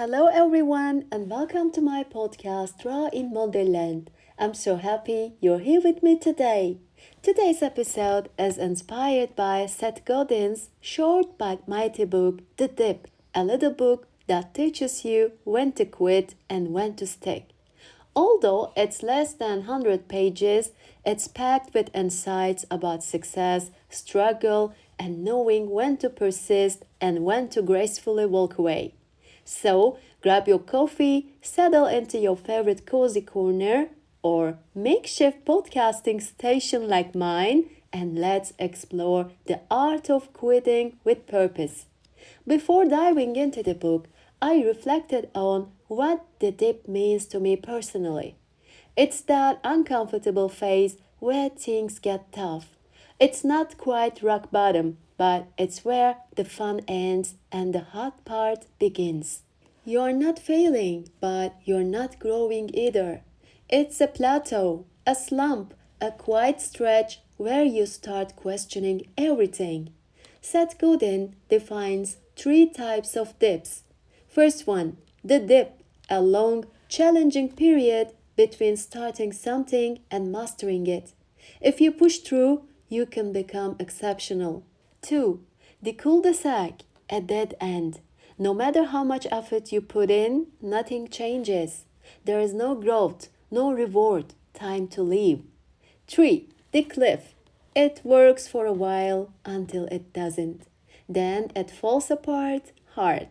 Hello, everyone, and welcome to my podcast, Raw in Wonderland. I'm so happy you're here with me today. Today's episode is inspired by Seth Godin's short but mighty book, The Dip, a little book that teaches you when to quit and when to stick. Although it's less than 100 pages, it's packed with insights about success, struggle, and knowing when to persist and when to gracefully walk away. So, grab your coffee, settle into your favorite cozy corner or makeshift podcasting station like mine, and let's explore the art of quitting with purpose. Before diving into the book, I reflected on what the dip means to me personally. It's that uncomfortable phase where things get tough. It's not quite rock bottom, but it's where the fun ends and the hard part begins. You're not failing, but you're not growing either. It's a plateau, a slump, a quiet stretch where you start questioning everything. Seth Godin defines three types of dips. First one, the dip, a long, challenging period between starting something and mastering it. If you push through, you can become exceptional. 2. The cul-de-sac, a dead end. No matter how much effort you put in, nothing changes. There is no growth, no reward, time to leave. 3. The cliff. It works for a while until it doesn't. Then it falls apart hard.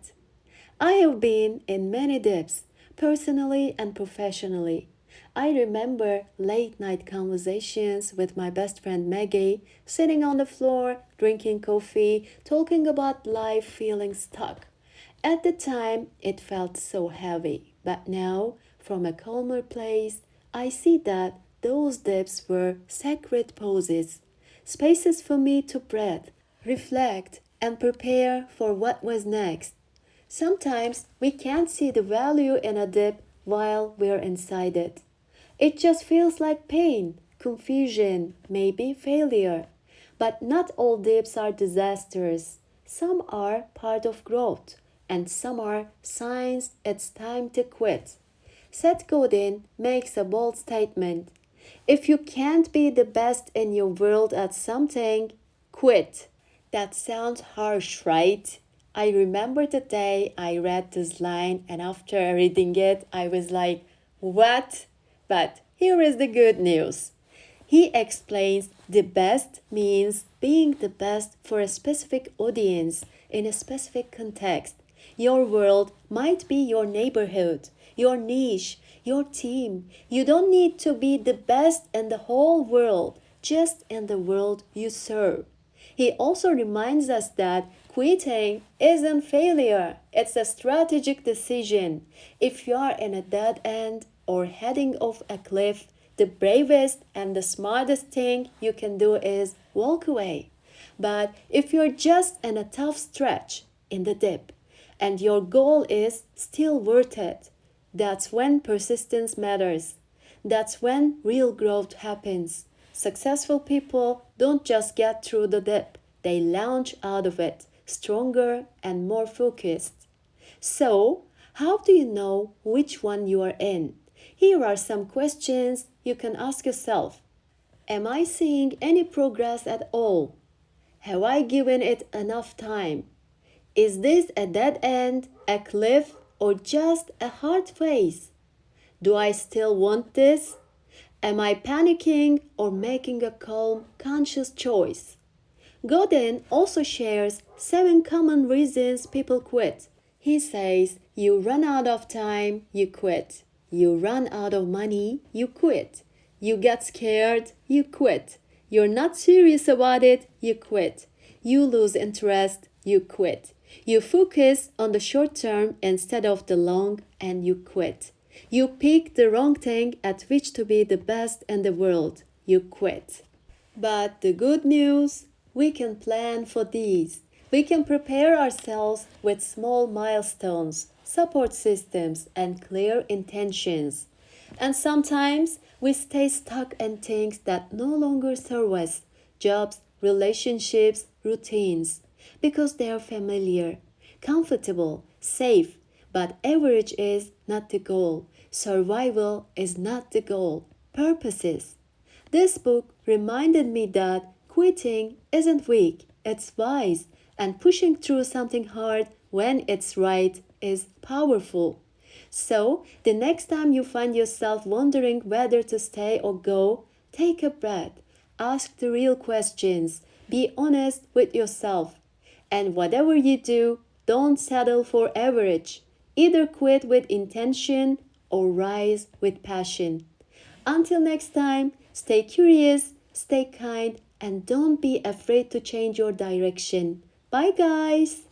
I have been in many dips, personally and professionally. I remember late night conversations with my best friend Maggie, sitting on the floor, drinking coffee, talking about life, feeling stuck. At the time, it felt so heavy, but now, from a calmer place, I see that those dips were sacred pauses, spaces for me to breathe, reflect, and prepare for what was next. Sometimes we can't see the value in a dip while we're inside it. It just feels like pain, confusion, maybe failure. But not all dips are disasters. Some are part of growth, and some are signs it's time to quit. Seth Godin makes a bold statement. If you can't be the best in your world at something, quit. That sounds harsh, right? I remember the day I read this line, and after reading it, I was like, what? But here is the good news. He explains the best means being the best for a specific audience in a specific context. Your world might be your neighborhood, your niche, your team. You don't need to be the best in the whole world, just in the world you serve. He also reminds us that quitting isn't failure, it's a strategic decision. If you are in a dead end or heading off a cliff, the bravest and the smartest thing you can do is walk away. But if you're just in a tough stretch, in the dip, and your goal is still worth it, that's when persistence matters. That's when real growth happens. Successful people don't just get through the dip, they launch out of it, stronger and more focused. So, how do you know which one you are in? Here are some questions you can ask yourself. Am I seeing any progress at all? Have I given it enough time? Is this a dead end, a cliff, or just a hard phase? Do I still want this? Am I panicking or making a calm, conscious choice? Godin also shares 7 common reasons people quit. He says, you run out of time, you quit. You run out of money, you quit. You get scared, you quit. You're not serious about it, you quit. You lose interest, you quit. You focus on the short term instead of the long, and you quit. You pick the wrong thing at which to be the best in the world, you quit. But the good news, we can plan for these. We can prepare ourselves with small milestones, support systems, and clear intentions. And sometimes we stay stuck in things that no longer serve us, jobs, relationships, routines, because they are familiar, comfortable, safe. But average is not the goal. Survival is not the goal. Purpose is. This book reminded me that quitting isn't weak, it's wise, and pushing through something hard when it's right is powerful. So, the next time you find yourself wondering whether to stay or go, take a breath, ask the real questions, be honest with yourself. And whatever you do, don't settle for average. Either quit with intention or rise with passion. Until next time, stay curious, stay kind, and don't be afraid to change your direction. Bye, guys!